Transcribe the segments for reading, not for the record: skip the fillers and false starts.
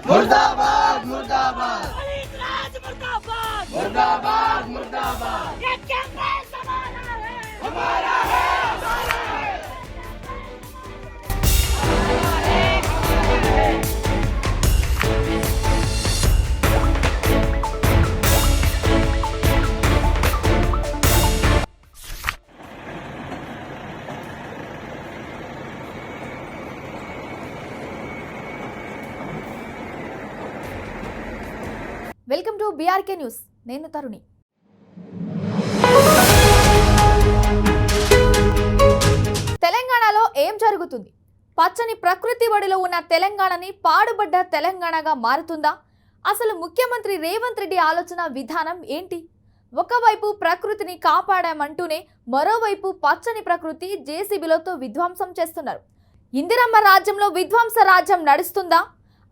मुर्दाबाद मुर्दाबाद मुर्दाबाद मुर्दाबाद मुर्दाबाद ये कांग्रेस हमारा है వెల్కమ్ టు బీఆర్కే న్యూస్. నేను తరుణి. తెలంగాణలో ఏం జరుగుతుంది? పచ్చని ప్రకృతి ఒడిలో ఉన్న తెలంగాణని పాడుబడ్డ తెలంగాణగా మారుతుందా? అసలు ముఖ్యమంత్రి రేవంత్ రెడ్డి ఆలోచన విధానం ఏంటి? ఒకవైపు ప్రకృతిని కాపాడామంటూనే మరోవైపు పచ్చని ప్రకృతి జేసీబీలతో విధ్వంసం చేస్తున్నారు. ఇందిరమ్మ రాజ్యంలో విధ్వంస రాజ్యం నడుస్తుందా?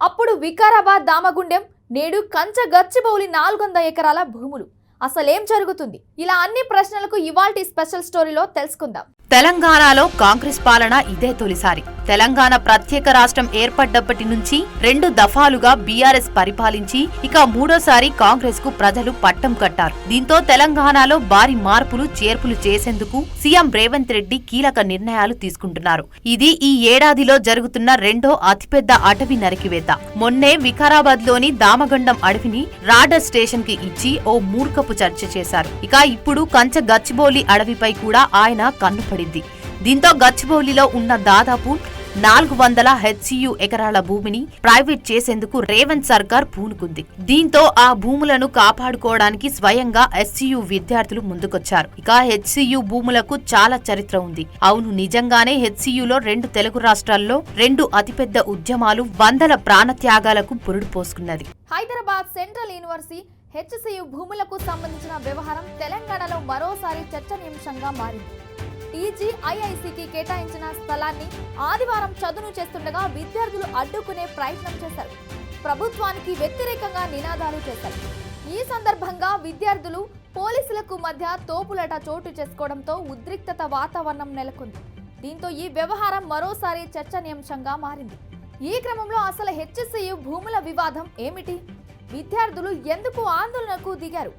అప్పుడు వికారాబాద్ దామగుండెం, నేడు కంచ గచ్చిబౌలి 400 ఎకరాల భూములు. అసలేం జరుగుతుంది? ఇలా అన్ని ప్రశ్నలకు ఇవాల్టి స్పెషల్ స్టోరీలో తెలుసుకుందాం. తెలంగాణలో కాంగ్రెస్ పాలన ఇదే తొలిసారి. తెలంగాణ ప్రత్యేక రాష్ట్రం ఏర్పడ్డప్పటి నుంచి 2 దఫాలుగా బీఆర్ఎస్ పరిపాలించి ఇక మూడోసారి కాంగ్రెస్ కు ప్రజలు పట్టం కట్టారు. దీంతో తెలంగాణలో భారీ మార్పులు చేర్పులు చేసేందుకు సీఎం రేవంత్ రెడ్డి కీలక నిర్ణయాలు తీసుకుంటున్నారు. ఇది ఈ ఏడాదిలో జరుగుతున్న 2వ అతిపెద్ద అటవీ నరికివేత. మొన్నే వికారాబాద్ లోని దామగండం అడవిని రాడర్ స్టేషన్ కి ఇచ్చి ఓ మూర్ఖపు చర్చ చేశారు. ఇక ఇప్పుడు కంచ గచ్చిబౌలి అడవిపై కూడా ఆయన కన్నుపడింది. దీంతో గచ్చిబౌలిలో ఉన్న దాదాపు 400 హెచ్సియు ఎకరాల భూమిని ప్రైవేట్ చేసేందుకు రేవంత్ సర్కార్ పూనుకుంది. దీంతో ఆ భూములను కాపాడుకోవడానికి స్వయంగా ఎస్సీయు విద్యార్థులు ముందుకొచ్చారు. ఇక హెచ్సియు భూములకు చాలా చరిత్ర ఉంది. అవును, నిజంగానే హెచ్సియులో 2 తెలుగు రాష్ట్రాల్లో 2 అతిపెద్ద ఉద్యమాలు, వందల ప్రాణత్యాగాలకు పురుడు పోసుకున్నది. హైదరాబాద్ సెంట్రల్ యూనివర్సిటీ హెచ్సియు భూములకు సంబంధించిన వ్యవహారం తెలంగాణలో మరోసారి చర్చనీయాంశంగా మారింది. టీజీఐఐసీకి కేటాయించిన స్థలాన్ని ఆదివారం చదును చేస్తుండగా విద్యార్థులు అడ్డుకునే ప్రయత్నం చేశారు. ప్రభుత్వానికి వ్యతిరేకంగా నినాదాలు చేశారు. ఈ సందర్భంగా విద్యార్థులు పోలీసులకు మధ్య తోపులాట చోటు చేసుకోవడంతో ఉద్రిక్తత వాతావరణం నెలకొంది. దీంతో ఈ వ్యవహారం మరోసారి చర్చనీయాంశంగా మారింది. ఈ క్రమంలో అసలు హెచ్సియు భూముల వివాదం ఏమిటి? విద్యార్థులు ఎందుకు ఆందోళనకు దిగారు?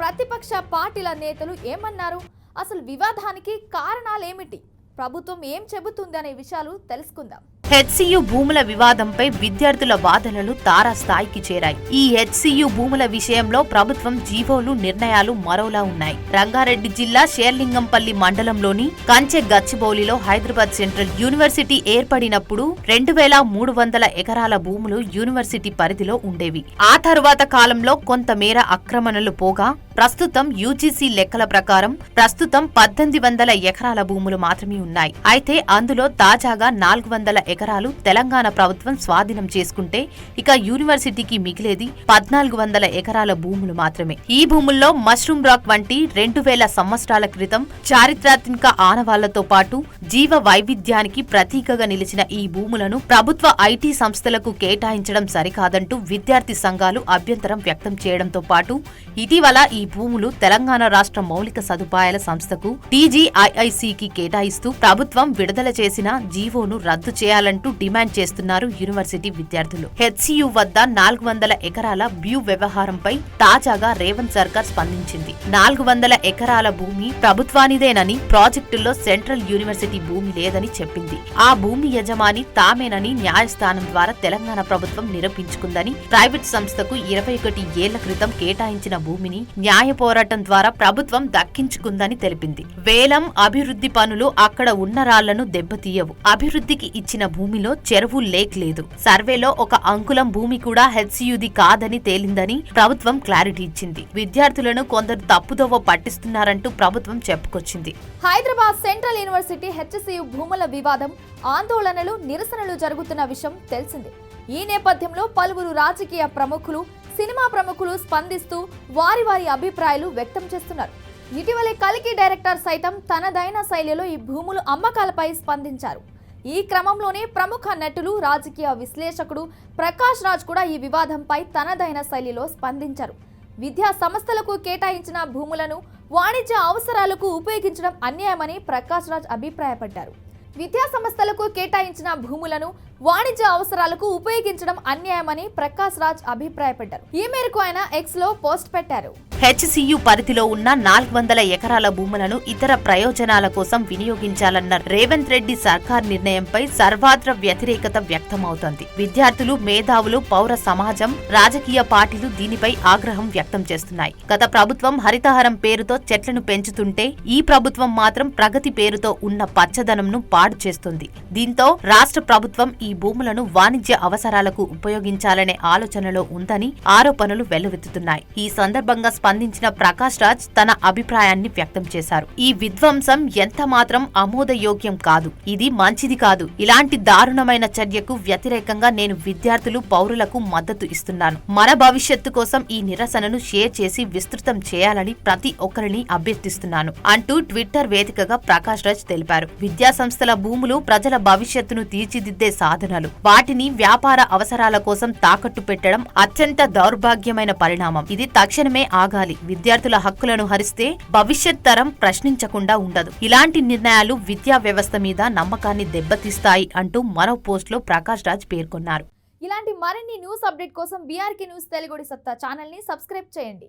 ప్రతిపక్ష పార్టీల నేతలు ఏమన్నారు? అసలు వివాదానికి కారణాలేమిటి? ప్రభుత్వం ఏం చెబుతుంది అనే విషయాలు తెలుసుకుందాం. హెచ్సియు భూముల వివాదంపై విద్యార్థుల వాదనలు తారాస్థాయికి చేరాయి. ఈ హెచ్సియు భూముల విషయంలో ప్రభుత్వం జీవోలు, నిర్ణయాలు మరోలా ఉన్నాయి. రంగారెడ్డి జిల్లా షేర్లింగంపల్లి మండలంలోని కంచె గచ్చిబౌలిలో హైదరాబాద్ సెంట్రల్ యూనివర్సిటీ ఏర్పడినప్పుడు 2300 ఎకరాల భూములు యూనివర్సిటీ పరిధిలో ఉండేవి. ఆ తరువాత కాలంలో కొంతమేర ఆక్రమణలు పోగా ప్రస్తుతం యూజీసీ లెక్కల ప్రకారం 1800 ఎకరాల భూములు మాత్రమే ఉన్నాయి. అయితే అందులో తాజాగా 400 ఎకరాలు తెలంగాణ ప్రభుత్వం స్వాధీనం చేసుకుంటే ఇక యూనివర్సిటీకి మిగిలేది 1400 ఎకరాల భూములు మాత్రమే. ఈ భూముల్లో మష్రూమ్ రాక్ వంటి 2000 సంవత్సరాల క్రితం చారిత్రాత్మక ఆనవాళ్లతో పాటు జీవ వైవిధ్యానికి ప్రతీకగా నిలిచిన ఈ భూములను ప్రభుత్వ ఐటీ సంస్థలకు కేటాయించడం సరికాదంటూ విద్యార్థి సంఘాలు అభ్యంతరం వ్యక్తం చేయడంతో పాటు ఇటీవల ఈ భూములు తెలంగాణ రాష్ట్ర మౌలిక సదుపాయాల సంస్థకు టీజీఐఐసీకి కేటాయిస్తూ ప్రభుత్వం విడుదల చేసిన జీవోను రద్దు చేయాలంటూ డిమాండ్ చేస్తున్నారు యూనివర్సిటీ విద్యార్థులు. హెచ్సియు వద్ద 400 ఎకరాల భూ వ్యవహారంపై తాజాగా రేవంత్ సర్కార్ స్పందించింది. 400 ఎకరాల భూమి ప్రభుత్వానిదేనని, ప్రాజెక్టుల్లో సెంట్రల్ యూనివర్సిటీ భూమి లేదని చెప్పింది. ఆ భూమి యజమాని తామేనని న్యాయస్థానం ద్వారా తెలంగాణ ప్రభుత్వం నిరూపించుకుందని, ప్రైవేట్ సంస్థకు 21 ఏళ్ల క్రితం కేటాయించిన భూమిని న్యాయ పోరాటం ద్వారా ప్రభుత్వం దక్కించుకుందని తెలిపింది. వేలం, అభివృద్ధి పనులు అక్కడ ఉన్న రాళ్లను దెబ్బతీయవు. అభివృద్ధికి ఇచ్చిన భూమిలో చెరువు లేక్ లేదు. సర్వేలో ఒక అంకులం భూమి కూడా హెచ్సియుది కాదని తేలిందని ప్రభుత్వం క్లారిటీ ఇచ్చింది. విద్యార్థులను కొందరు తప్పుదోవ పట్టిస్తున్నారంటూ ప్రభుత్వం చెప్పుకొచ్చింది. హైదరాబాద్ సెంట్రల్ యూనివర్సిటీ హెచ్సియు భూముల వివాదం, ఆందోళనలు, నిరసనలు జరుగుతున్న విషయం తెలిసిందే. ఈ నేపథ్యంలో పలువురు రాజకీయ ప్రముఖులు, సినిమా ప్రముఖులు స్పందిస్తూ వారి అభిప్రాయాలు వ్యక్తం చేస్తున్నారు. ఇటీవలే కల్కి డైరెక్టర్ సైతం తనదైన శైలిలో ఈ భూములు అమ్మకాలపై స్పందించారు. ఈ క్రమంలోనే ప్రముఖ నటులు, రాజకీయ విశ్లేషకుడు ప్రకాష్ రాజ్ కూడా ఈ వివాదంపై తనదైన శైలిలో స్పందించారు. విద్యా సంస్థలకు కేటాయించిన భూములను వాణిజ్య అవసరాలకు ఉపయోగించడం అన్యాయమని ప్రకాష్ రాజ్ అభిప్రాయపడ్డారు. విద్యా సంస్థలకు కేటాయించిన భూములను వాణిజ్య అవసరాలకు ఉపయోగించడం అన్యాయమని ప్రకాష్ రాజ్ అభిప్రాయపడ్డారు. ఈ మేరకు ఆయన ఎక్స్ లో పోస్ట్ పెట్టారు. హెచ్సియు పరిధిలో ఉన్న 400 ఎకరాల భూములను ఇతర ప్రయోజనాల కోసం వినియోగించాలన్న రేవంత్ రెడ్డి సర్కార్ నిర్ణయంపై సర్వాత్ర వ్యతిరేకత వ్యక్తమవుతోంది. విద్యార్థులు, మేధావులు, పౌర సమాజం, రాజకీయ పార్టీలు దీనిపై ఆగ్రహం వ్యక్తం చేస్తున్నాయి. గత ప్రభుత్వం హరితహారం పేరుతో చెట్లను పెంచుతుంటే ఈ ప్రభుత్వం మాత్రం ప్రగతి పేరుతో ఉన్న పచ్చదనంను పాడు చేస్తుంది. దీంతో రాష్ట్ర ప్రభుత్వం ఈ భూములను వాణిజ్య అవసరాలకు ఉపయోగించాలనే ఆలోచనలో ఉందని ఆరోపణలు వెల్లువెత్తుతున్నాయి. ఈ సందర్భంగా స్పందించిన ప్రకాష్ రాజ్ తన అభిప్రాయాన్ని వ్యక్తం చేశారు. ఈ విధ్వంసం ఎంత మాత్రం ఆమోదయోగ్యం కాదు, ఇది మంచిది కాదు. ఇలాంటి దారుణమైన చర్యకు వ్యతిరేకంగా నేను విద్యార్థులు, పౌరులకు మద్దతు ఇస్తున్నాను. మన భవిష్యత్తు కోసం ఈ నిరసనను షేర్ చేసి విస్తృతం చేయాలని ప్రతి ఒక్కరిని అభ్యర్థిస్తున్నాను అంటూ ట్విట్టర్ వేదికగా ప్రకాష్ రాజ్ తెలిపారు. విద్యా సంస్థల భూములు ప్రజల భవిష్యత్తును తీర్చిదిద్దే సాధనాలు. వాటిని వ్యాపార అవసరాల కోసం తాకట్టు పెట్టడం అత్యంత దౌర్భాగ్యమైన పరిణామం. ఇది తక్షణమే ఆగాలి. విద్యార్థుల హక్కులను హరిస్తే భవిష్యత్ తరం ప్రశ్నించకుండా ఉండదు. ఇలాంటి నిర్ణయాలు విద్యా వ్యవస్థ మీద నమ్మకాన్ని దెబ్బతీస్తాయి అంటూ మరో పోస్ట్ లో ప్రకాష్ రాజ్ పేర్కొన్నారు. ఇలాంటి మరిన్ని న్యూస్ అప్డేట్ కోసం బీఆర్కే న్యూస్ తెలుగుడి సత్తా ఛానల్ ని సబ్స్క్రైబ్ చేయండి.